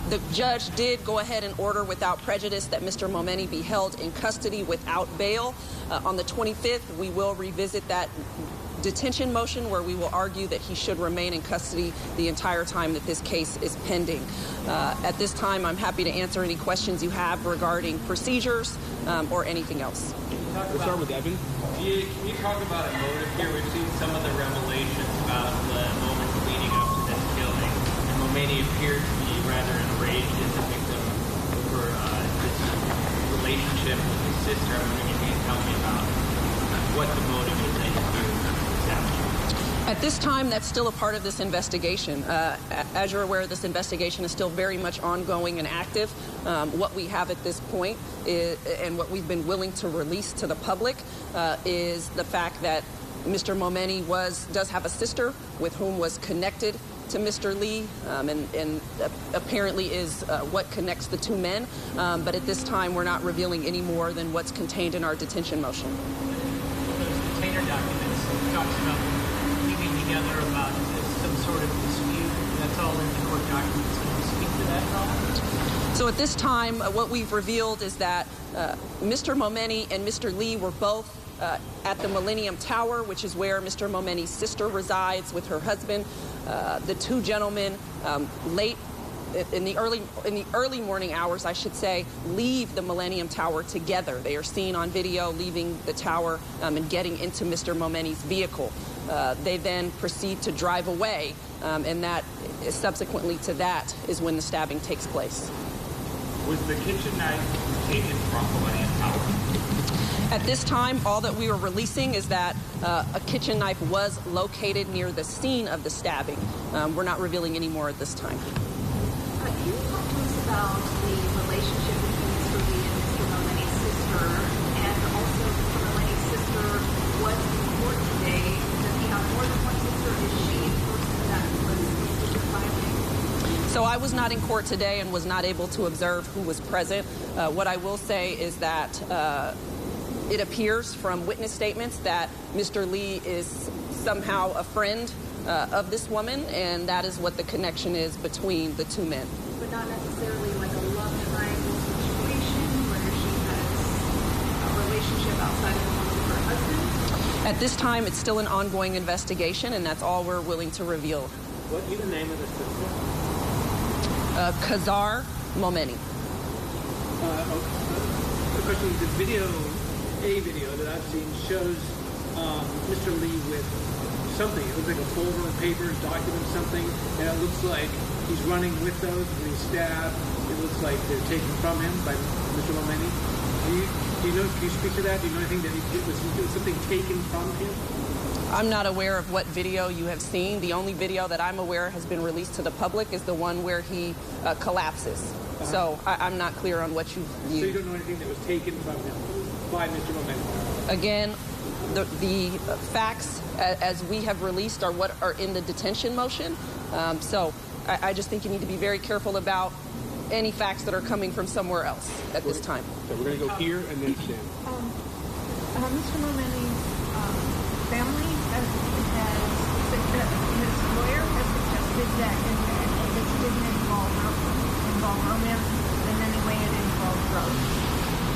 The judge did go ahead and order without prejudice that Mr. Momeni be held in custody without bail. On the 25th, we will revisit that detention motion where we will argue that he should remain in custody the entire time that this case is pending. At this time, I'm happy to answer any questions you have regarding procedures or anything else. We'll start with Evan. Can you talk about a motive here? We've seen some of the revelations about the moments leading up to this killing, and Momeni appeared to be rather enraged as a victim over this relationship with his sister. I'm wondering if you can tell me about what the motive is that you establish. At this time, that's still a part of this investigation. As you're aware, this investigation is still very much ongoing and active. What we have at this point is, and what we've been willing to release to the public is the fact that Mr. Momeni does have a sister with whom was connected to Mr. Lee, and apparently is what connects the two men. But at this time, we're not revealing any more than what's contained in our detention motion. Those detainer documents talks about keeping together about some sort of dispute. That's all in the court documents. Can you speak to that at all? So at this time, what we've revealed is that Mr. Momeni and Mr. Lee were both at the Millennium Tower, which is where Mr. Momeni's sister resides with her husband. The two gentlemen late in the early morning hours, I should say, leave the Millennium Tower together. They are seen on video leaving the tower and getting into Mr. Momeni's vehicle. They then proceed to drive away, and that subsequently to that is when the stabbing takes place. Was the kitchen knife taken from the Millennium Tower? At this time, all that we were releasing is that a kitchen knife was located near the scene of the stabbing. We're not revealing any more at this time. Can you talk to us about the relationship between Mr. Lee and Mr. Momeni's sister, and also Mr. Momeni's sister was in court today? Does he have more than one sister? Is she the person that was sister filing? So I was not in court today and was not able to observe who was present. What I will say is that it appears from witness statements that Mr. Lee is somehow a friend of this woman, and that is what the connection is between the two men. But not necessarily like a love triangle situation where she has a relationship outside of the one with her husband? At this time, it's still an ongoing investigation, and that's all we're willing to reveal. What is the name of the sister? Kazar Momeni. The question is, a video that I've seen shows Mr. Lee with something. It looks like a folder of papers, documents, something, and it looks like he's running with those when he's stabbed. It looks like they're taken from him by Mr. Momeni. Do you know? Can you speak to that? Do you know anything that was something taken from him? I'm not aware of what video you have seen. The only video that I'm aware has been released to the public is the one where he collapses. So I'm not clear on what you view. So you don't know anything that was taken from him by Mr. Momeni? Again, the facts as we have released are what are in the detention motion. So I just think you need to be very careful about any facts that are coming from somewhere else at this time. So we're going to go here and then Sam. Mr. Momeni's family has his lawyer has suggested that this didn't involve romance in any way. It involved drugs,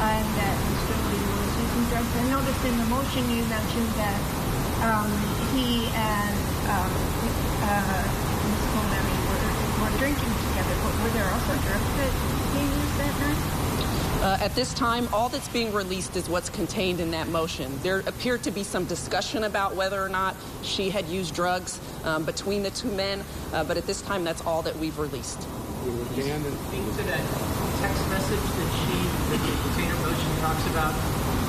and that Mr. Lee was using drugs. I noticed in the motion you mentioned that he and Ms. Momeni were drinking together, but were there also drugs that he used that night? At this time, all that's being released is what's contained in that motion. There appeared to be some discussion about whether or not she had used drugs between the two men, but at this time, that's all that we've released. Speak to that text message that the detainer motion talks about,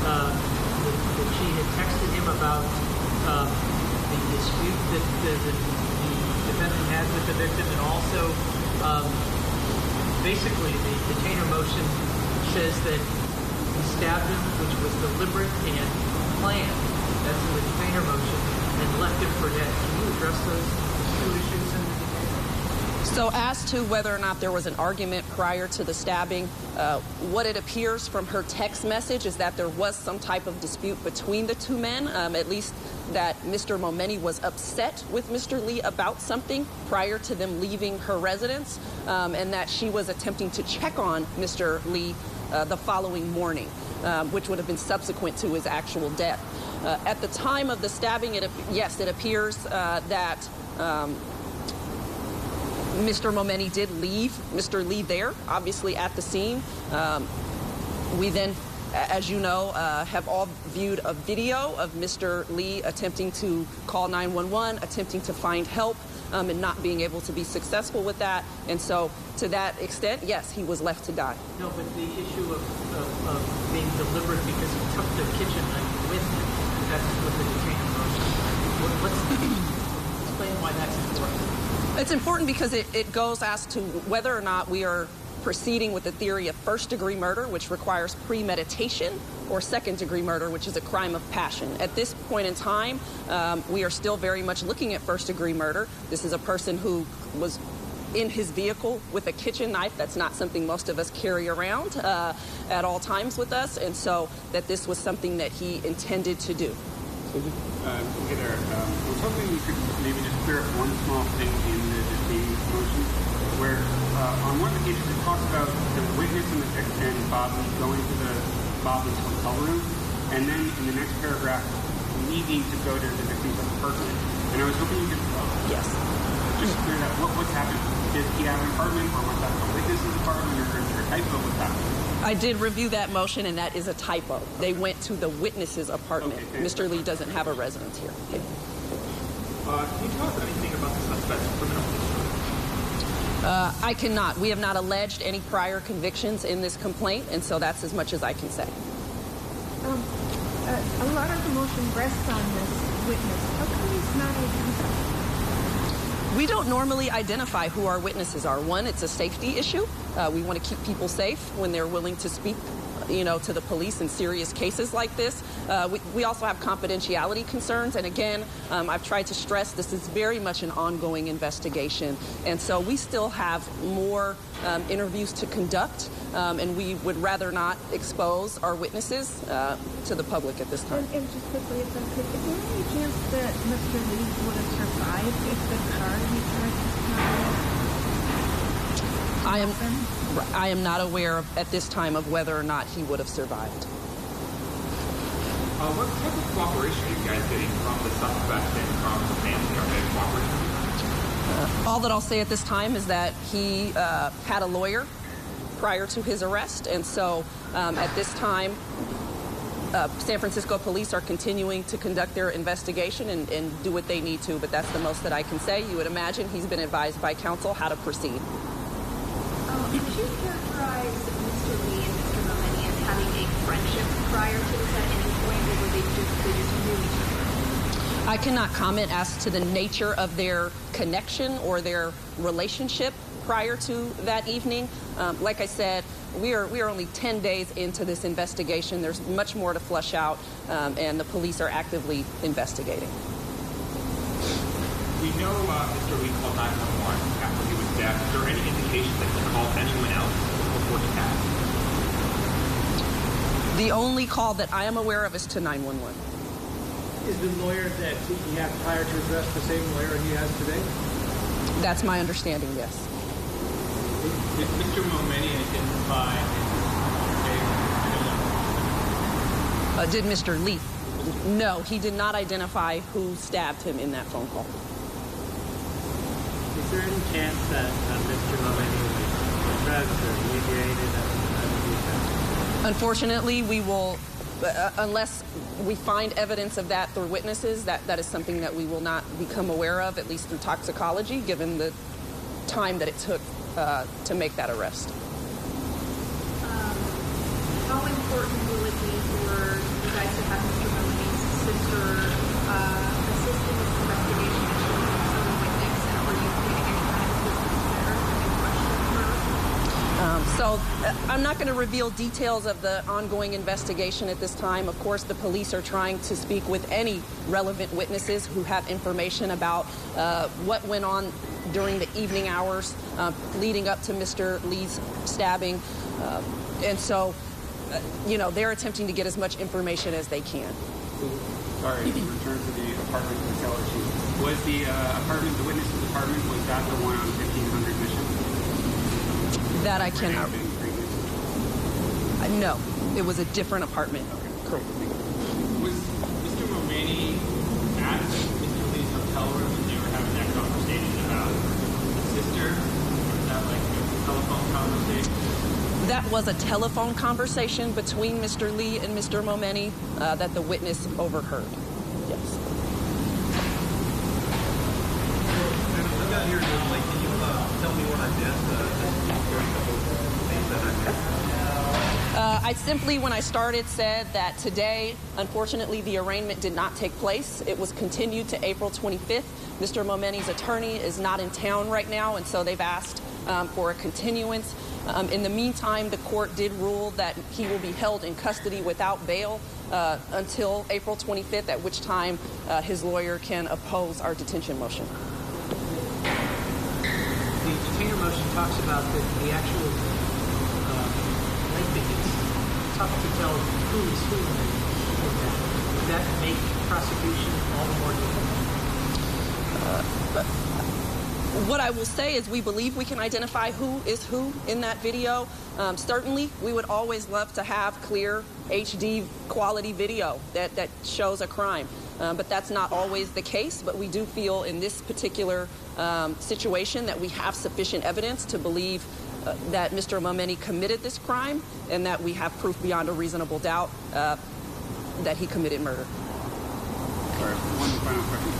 that she had texted him about the dispute that the defendant had with the victim, and also basically the detainer motion says that he stabbed him, which was deliberate and planned. That's in the detainer motion, and left him for dead. Can you address those two issues in the detainer? So as to whether or not there was an argument prior to the stabbing, what it appears from her text message is that there was some type of dispute between the two men, at least that Mr. Momeni was upset with Mr. Lee about something prior to them leaving her residence, and that she was attempting to check on Mr. Lee the following morning, which would have been subsequent to his actual death. At the time of the stabbing, yes, it appears that Mr. Momeni did leave Mr. Lee there, obviously at the scene. We then, as you know, have all viewed a video of Mr. Lee attempting to call 911, attempting to find help, and not being able to be successful with that. And so, to that extent, yes, he was left to die. No, but the issue of being deliberate because he took the kitchen knife with him, that's what the detained motion. Let's explain why that's important. It's important because it goes as to whether or not we are proceeding with the theory of first-degree murder, which requires premeditation, or second-degree murder, which is a crime of passion. At this point in time, we are still very much looking at first-degree murder. This is a person who was in his vehicle with a kitchen knife. That's not something most of us carry around at all times with us, and so that this was something that he intended to do. So just, I was hoping you could maybe just clear up one small thing in the detained motion, where on one of the cases it talks about the witness and Bobley going to Bobley's hotel room, and then in the next paragraph needing to go to the victim's apartment. And I was hoping you could Yes. just clear that. What's happened? Did he have an apartment, or was that the witness's apartment, or is there a typo? What's happening? I did review that motion, and that is a typo. They went to the witness's apartment. Okay, Mr. Lee doesn't have a residence here. Can you tell us anything about the suspect's criminal history? I cannot. We have not alleged any prior convictions in this complaint, and so that's as much as I can say. A lot of the motion rests on this witness. How come he's not identified? We don't normally identify who our witnesses are. One, it's a safety issue. We want to keep people safe when they're willing to speak, to the police in serious cases like this. We also have confidentiality concerns, and again, I've tried to stress this is very much an ongoing investigation, and so we still have more interviews to conduct, and we would rather not expose our witnesses to the public at this time. And just quickly, if I could, is there any chance that Mr. Lee would have survived if the car he tried to stop? I am not aware at this time of whether or not he would have survived. What type of cooperation are you guys getting from the suspect and from the family? Are they cooperating? All that I'll say at this time is that he had a lawyer prior to his arrest, and so at this time, San Francisco police are continuing to conduct their investigation and do what they need to, but that's the most that I can say. You would imagine he's been advised by counsel how to proceed. Would you characterize Mr. Lee and Mr. Momeni as having a friendship prior to this at any point, or were they just knew each other? I cannot comment as to the nature of their connection or their relationship prior to that evening. Like I said, we are only 10 days into this investigation. There's much more to flush out, and the police are actively investigating. We know Mr. Lee called 911 after he was dead. Is there any indication that he called anyone else before he passed? The only call that I am aware of is to 911. Is the lawyer that he had prior to his arrest the same lawyer he has today? That's my understanding, yes. Did Mr. Momeni identify Did Mr. Lee? No, he did not identify who stabbed him in that phone call. Is there any chance that Mr. Momeni was addressed or mediated at the Unfortunately, we will, unless we find evidence of that through witnesses, that is something that we will not become aware of, at least through toxicology, given the time that it took to make that arrest. How important will it be for you guys to have Mr. Momeni's sister assist in this investigation as she becomes a witness, and are you getting any kind of assistance there? Any questions for her? So I'm not going to reveal details of the ongoing investigation at this time. Of course, the police are trying to speak with any relevant witnesses who have information about what went on during the evening hours leading up to Mr. Lee's stabbing. And so, they're attempting to get as much information as they can. Sorry, to return to the apartment hotel issue. Was the apartment, the witness's apartment, was that the one on 1500 Mission? That I cannot. No, it was a different apartment. Okay. Correct. Was Mr. Momeni at Mr. Lee's hotel room when they were having that conversation about the sister? Or was that like a telephone conversation? That was a telephone conversation between Mr. Lee and Mr. Momeni that the witness overheard. Yes. I'm not here normally. Can you tell me what I missed? I simply, when I started, said that today, unfortunately, the arraignment did not take place. It was continued to April 25th. Mr. Momeni's attorney is not in town right now, and so they've asked for a continuance. In the meantime, the court did rule that he will be held in custody without bail until April 25th, at which time his lawyer can oppose our detention motion. The detainer motion talks about the actual length. It's tough to tell who is who in that. Would that make prosecution all the more difficult? What I will say is we believe we can identify who is who in that video. Certainly, we would always love to have clear HD quality video that shows a crime. But that's not always the case. But we do feel in this particular situation that we have sufficient evidence to believe that Mr. Momeni committed this crime and that we have proof beyond a reasonable doubt that he committed murder. Sorry, one final question.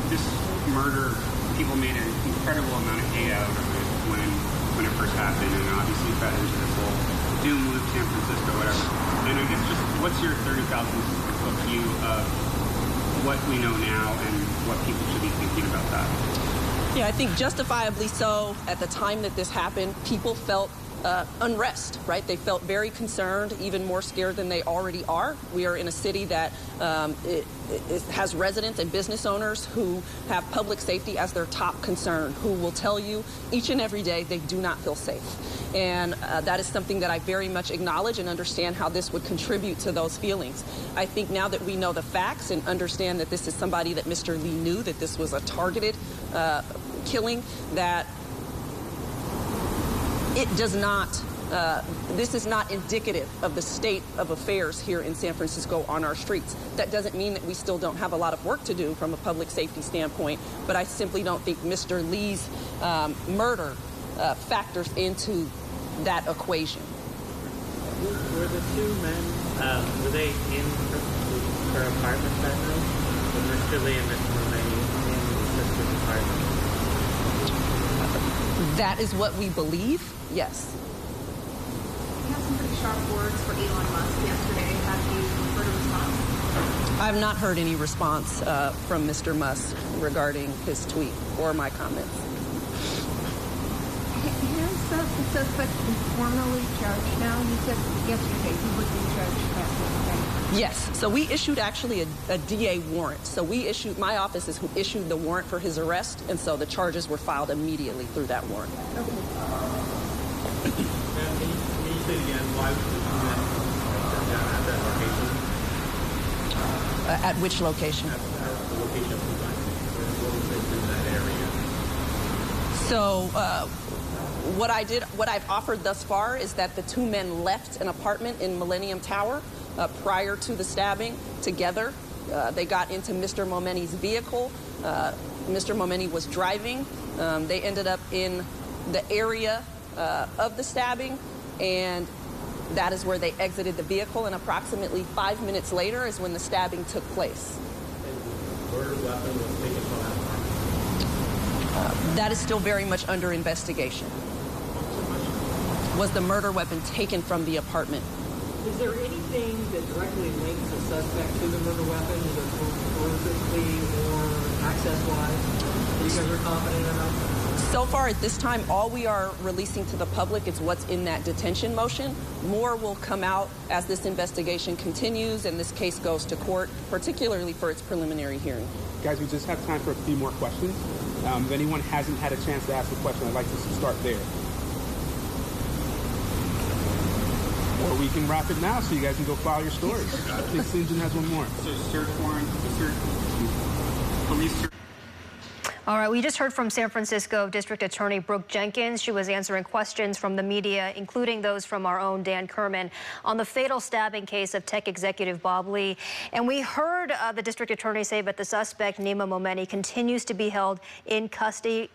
This murder, people made an incredible amount of hay out of it when it first happened, and obviously fed into this whole doom loop, San Francisco, whatever. And I guess just what's your 30,000-foot view of what we know now and what people should be thinking about that? Yeah, I think justifiably so. At the time that this happened, people felt unrest, right? They felt very concerned, even more scared than they already are. We are in a city that it has residents and business owners who have public safety as their top concern, who will tell you each and every day they do not feel safe. And that is something that I very much acknowledge and understand how this would contribute to those feelings. I think now that we know the facts and understand that this is somebody that Mr. Lee knew, that this was a targeted killing, that it does not, this is not indicative of the state of affairs here in San Francisco on our streets. That doesn't mean that we still don't have a lot of work to do from a public safety standpoint, but I simply don't think Mr. Lee's murder factors into that equation. Were the two men, were they in her apartment that night? Were Mr. Lee and Mr. Momeni in the sister's apartment? That is what we believe, yes. You had some pretty sharp words for Elon Musk yesterday. Have you heard a response? I have not heard any response from Mr. Musk regarding his tweet or my comments. Has the suspect been formally charged now? You said yesterday he would be charged that day. Yes. So we issued actually a DA warrant. So we issued, my office is who issued the warrant for his arrest, and so the charges were filed immediately through that warrant. Can you say again why was the two men down at that location? At which location? At the location of the crime. What was it in that area? So what I've offered thus far is that the two men left an apartment in Millennium Tower prior to the stabbing together. They got into Mr. Momeni's vehicle. Mr. Momeni was driving. They ended up in the area of the stabbing, and that is where they exited the vehicle, and approximately 5 minutes later is when the stabbing took place. And the murder weapon was taken from that apartment? That is still very much under investigation. Was the murder weapon taken from the apartment? Is there anything that directly links the suspect to the murder weapon, either physically or access-wise? Are you guys confident enough? So far at this time, all we are releasing to the public is what's in that detention motion. More will come out as this investigation continues and this case goes to court, particularly for its preliminary hearing. Guys, we just have time for a few more questions. If anyone hasn't had a chance to ask a question, I'd like to start there. Or we can wrap it now so you guys can go file your stories. I think St. John has one more. So search warrant, police search. All right, we just heard from San Francisco District Attorney Brooke Jenkins. She was answering questions from the media, including those from our own Dan Kerman, on the fatal stabbing case of tech executive Bob Lee. And we heard the district attorney say that the suspect, Nima Momeni, continues to be held in custody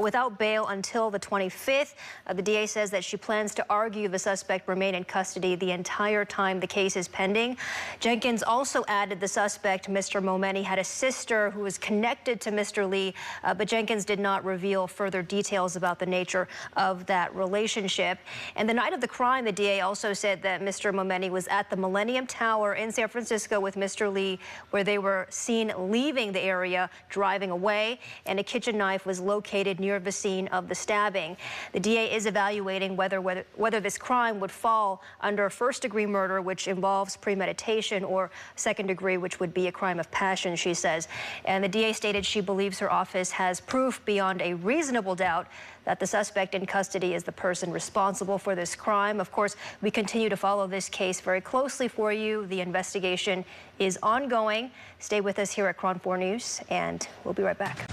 without bail until the 25th. The DA says that she plans to argue the suspect remain in custody the entire time the case is pending. Jenkins also added the suspect, Mr. Momeni, had a sister who was connected to Mr. Lee, but Jenkins did not reveal further details about the nature of that relationship. And the night of the crime, the DA also said that Mr. Momeni was at the Millennium Tower in San Francisco with Mr. Lee, where they were seen leaving the area, driving away, and a kitchen knife was located near the scene of the stabbing. The DA is evaluating whether this crime would fall under first-degree murder, which involves premeditation, or second degree, which would be a crime of passion, she says. And the DA stated she believes her office has proof beyond a reasonable doubt that the suspect in custody is the person responsible for this crime. Of course, we continue to follow this case very closely for you. The investigation is ongoing. Stay with us here at KRON 4 News, and we'll be right back.